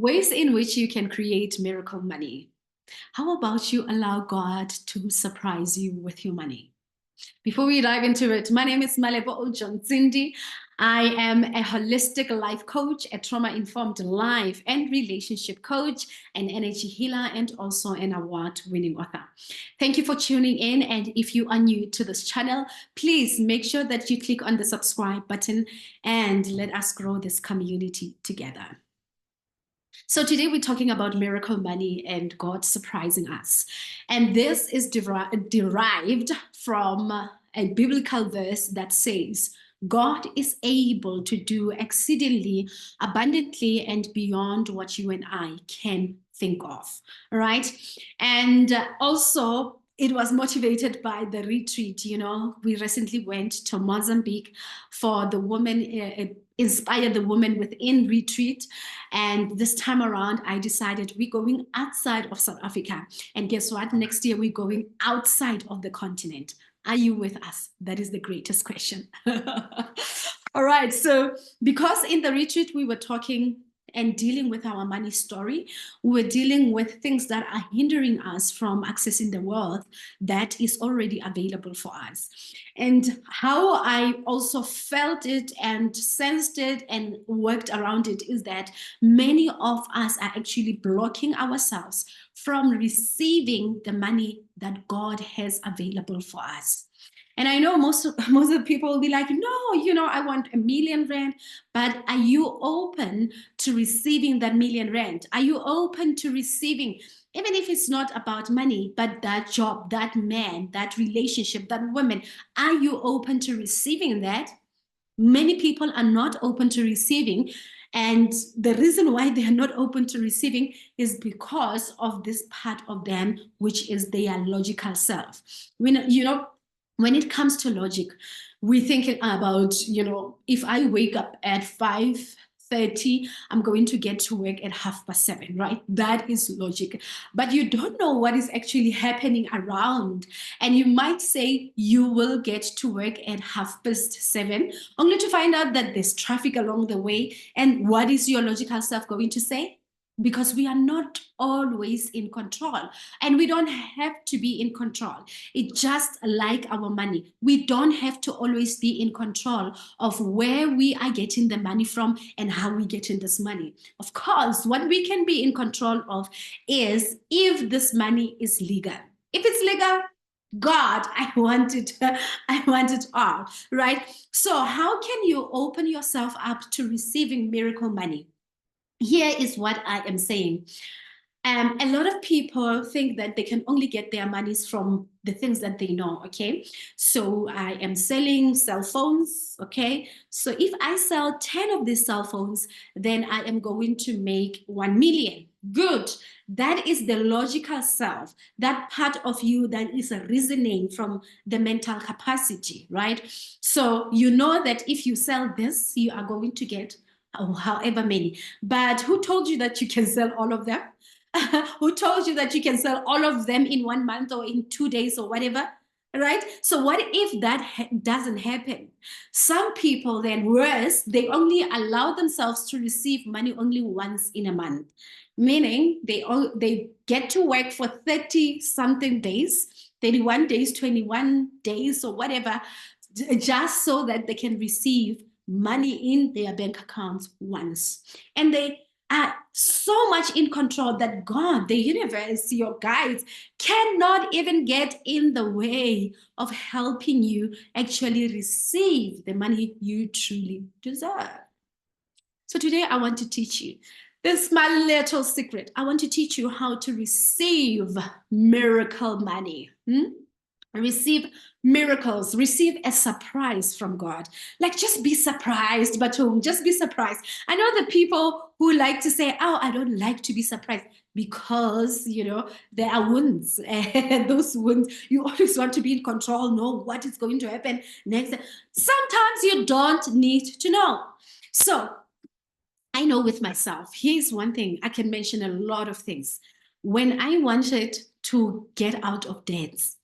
Ways in which you can create miracle money. How about you allow God to surprise you with your money? Before we dive into it, my name is Malebo Ojonzindi. I am a holistic life coach, a trauma-informed life and relationship coach, an energy healer, and also an award-winning author. Thank you for tuning in. And if you are new to this channel, please make sure that you click on the subscribe button and let us grow this community together. So today we're talking about miracle money and God surprising us. And this is derived from a biblical verse that says, God is able to do exceedingly abundantly and beyond what you and I can think of, all right? And also, it was motivated by the retreat. We recently went to Mozambique for the women, Inspire the Women Within retreat. And this time around, I decided we're going outside of South Africa. And guess what? Next year, we're going outside of the continent. Are you with us? That is the greatest question. All right. So because in the retreat, we were talking and dealing with our money story, we're dealing with things that are hindering us from accessing the wealth that is already available for us. And how I also felt it and sensed it and worked around it is that many of us are actually blocking ourselves from receiving the money that God has available for us. And I know most of the people will be like, no, I want R1 million, but are you open to receiving that R1 million? Are you open to receiving, even if it's not about money, but that job, that man, that relationship, that woman, are you open to receiving that? Many people are not open to receiving. And the reason why they are not open to receiving is because of this part of them, which is their logical self. When it comes to logic, we're thinking about, if I wake up at 5:30, I'm going to get to work at 7:30, right? That is logic. But you don't know what is actually happening around. And you might say you will get to work at 7:30, only to find out that there's traffic along the way. And what is your logical self going to say? Because we are not always in control, and we don't have to be in control. It's just like our money. We don't have to always be in control of where we are getting the money from and how we get in this money. Of course, what we can be in control of is if this money is legal. If it's legal, God, I want it all, right? So how can you open yourself up to receiving miracle money? Here is what I am saying. A lot of people think that they can only get their monies from the things that they know, okay? So I am selling cell phones, okay? So if I sell 10 of these cell phones, then I am going to make 1 million. Good. That is the logical self, that part of you that is reasoning from the mental capacity, right? So you know that if you sell this, you are going to get however many. But who told you that you can sell all of them? Who told you that you can sell all of them in 1 month or in 2 days or whatever? Right? So what if that doesn't happen? Some people, then worse, they only allow themselves to receive money only once in a month, meaning they get to work for 30 something days, 31 days, 21 days or whatever, just so that they can receive money in their bank accounts once. And they are so much in control that God, the universe, your guides, cannot even get in the way of helping you actually receive the money you truly deserve. So today I want to teach you. This is my little secret. I want to teach you how to receive miracle money. Receive miracles, receive a surprise from God. Like, just be surprised, Batum, just be surprised. I know the people who like to say, oh, I don't like to be surprised, because, there are wounds. And those wounds, you always want to be in control, know what is going to happen next. Sometimes you don't need to know. So I know with myself, here's one thing. I can mention a lot of things. When I wanted to get out of debts,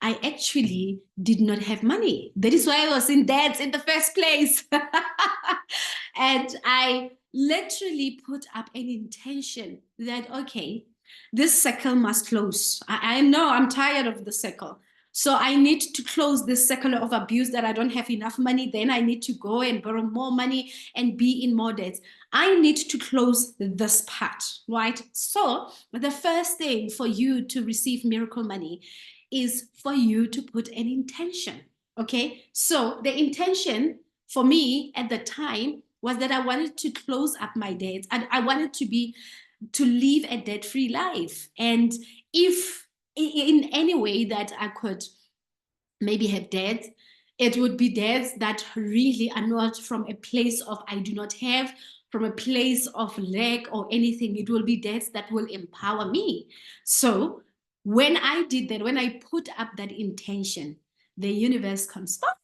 I actually did not have money. That is why I was in debt in the first place. And I literally put up an intention that, okay, this circle must close. I know I'm tired of the circle. So I need to close this circle of abuse that I don't have enough money. Then I need to go and borrow more money and be in more debts. I need to close this part, right? So the first thing for you to receive miracle money is for you to put an intention. Okay. So the intention for me at the time was that I wanted to close up my debts. I wanted to live a debt-free life. And if in any way that I could maybe have debts, it would be debts that really are not from a place of I do not have, from a place of lack or anything. It will be debts that will empower me. So when I did that, when I put up that intention, the universe conspired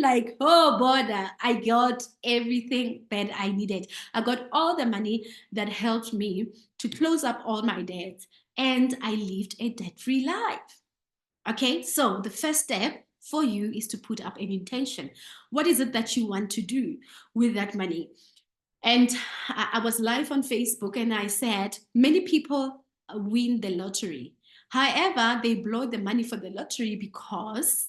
like, oh, border, I got everything that I needed. I got all the money that helped me to close up all my debts, and I lived a debt-free life. Okay, so the first step for you is to put up an intention. What is it that you want to do with that money? And I was live on Facebook and I said, many people win the lottery. However, they blow the money for the lottery because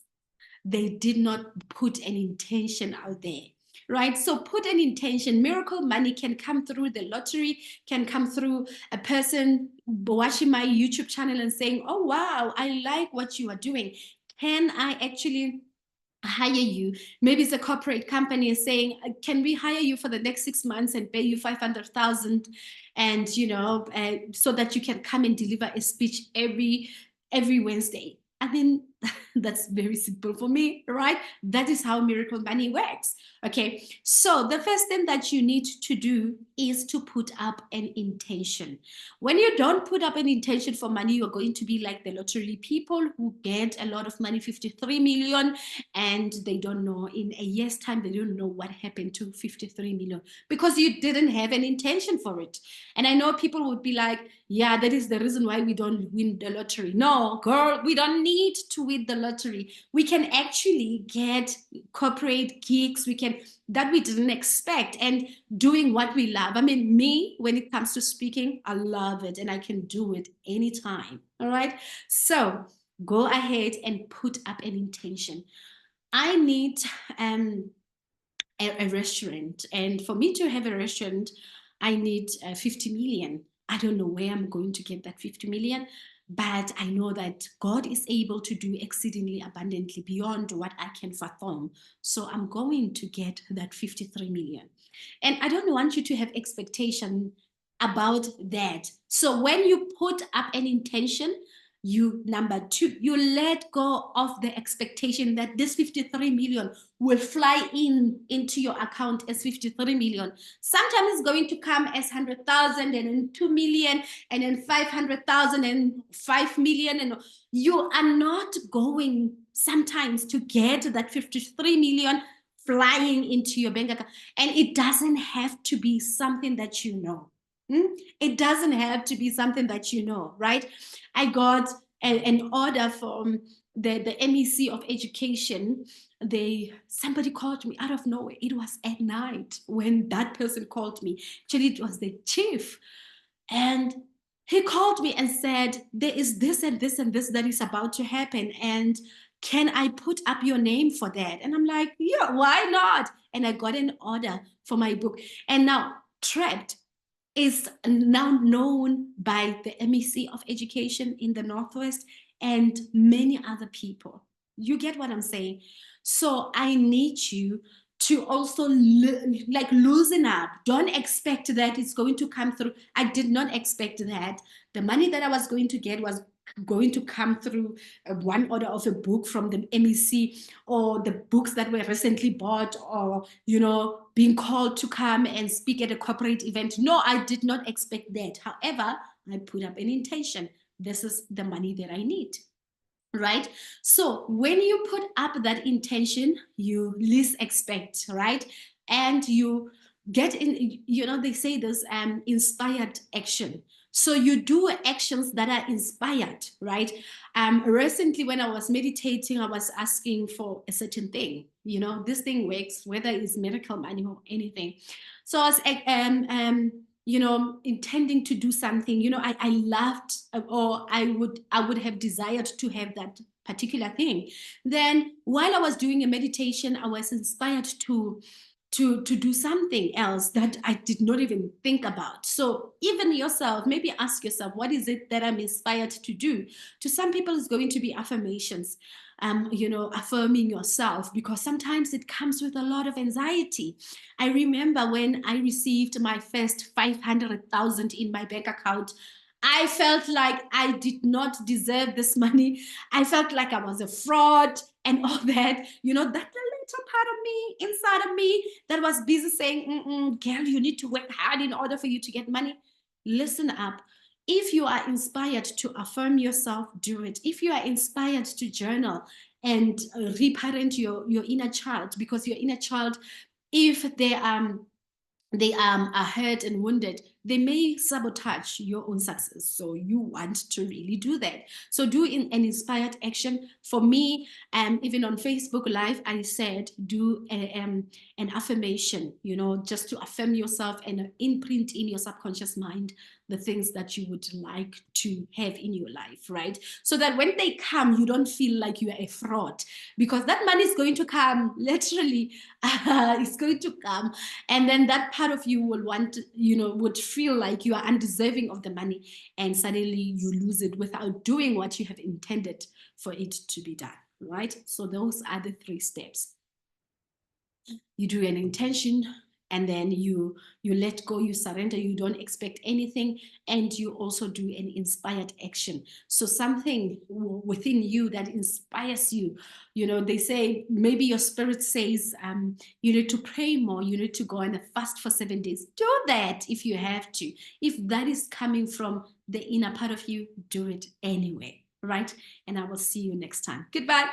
they did not put an intention out there, right? So put an intention. Miracle money can come through the lottery, can come through a person watching my YouTube channel and saying, oh, wow, I like what you are doing. Can I actually hire you? Maybe it's a corporate company saying, can we hire you for the next 6 months and pay you 500,000 and so that you can come and deliver a speech every Wednesday. I mean, that's very simple for me, right? That is how miracle money works. Okay, so the first thing that you need to do is to put up an intention. When you don't put up an intention for money, you're going to be like the lottery people who get a lot of money, 53 million, and they don't know in a year's time, they don't know what happened to 53 million because you didn't have an intention for it. And I know people would be like, yeah, that is the reason why we don't win the lottery. No, girl, we don't need to win the lottery. We can actually get corporate gigs, that we didn't expect, and doing what we love. I mean, me, when it comes to speaking, I love it and I can do it anytime. All right. So go ahead and put up an intention. I need a restaurant, and for me to have a restaurant, I need 50 million. I don't know where I'm going to get that 50 million, but I know that God is able to do exceedingly abundantly beyond what I can fathom. So I'm going to get that 53 million. And I don't want you to have expectation about that. So when you put up an intention, number two, you let go of the expectation that this 53 million will fly into your account as 53 million. Sometimes it's going to come as 100,000 and then 2 million and then 500,000 and 5 million. And you are not going sometimes to get that 53 million flying into your bank account. And it doesn't have to be something that you know. It doesn't have to be something that you know, right? I got an order from the MEC of education. Somebody called me out of nowhere. It was at night when that person called me. Actually, it was the chief. And he called me and said, there is this and this and this that is about to happen. And can I put up your name for that? And I'm like, yeah, why not? And I got an order for my book. And now Trapped is now known by the MEC of education in the Northwest and many other people. You get what I'm saying? So I need you to also loosen up. Don't expect that it's going to come through. I did not expect that. The money that I was going to get was going to come through one order of a book from the MEC, or the books that were recently bought, or being called to come and speak at a corporate event. No, I did not expect that. However, I put up an intention. This is the money that I need. Right? So when you put up that intention, you least expect, right? And you get in, they say this inspired action. So you do actions that are inspired, right? Recently, when I was meditating, I was asking for a certain thing. This thing works, whether it's miracle money or anything. So I was, intending to do something. I loved, or I would have desired to have that particular thing. Then, while I was doing a meditation, I was inspired to do something else that I did not even think about. So even yourself, maybe ask yourself, what is it that I'm inspired to do? To some people, it's going to be affirmations, affirming yourself, because sometimes it comes with a lot of anxiety. I remember when I received my first 500,000 in my bank account, I felt like I did not deserve this money. I felt like I was a fraud and all that. That little part of me, inside of me, that was busy saying, girl, you need to work hard in order for you to get money. Listen up. If you are inspired to affirm yourself, do it. If you are inspired to journal and reparent your inner child, because your inner child, if they are hurt and wounded, they may sabotage your own success. So you want to really do that. So do an inspired action. For me, even on Facebook Live, I said do an affirmation, just to affirm yourself and imprint in your subconscious mind the things that you would like to have in your life, right? So that when they come, you don't feel like you are a fraud, because that money is going to come, literally, it's going to come. And then that part of you will would feel like you are undeserving of the money, and suddenly you lose it without doing what you have intended for it to be done, right? So those are the 3 steps. You do an intention, and then you let go, you surrender, you don't expect anything, and you also do an inspired action. So something within you that inspires you. They say, maybe your spirit says, you need to pray more, you need to go on a fast for 7 days. Do that if you have to. If that is coming from the inner part of you, do it anyway, right? And I will see you next time. Goodbye.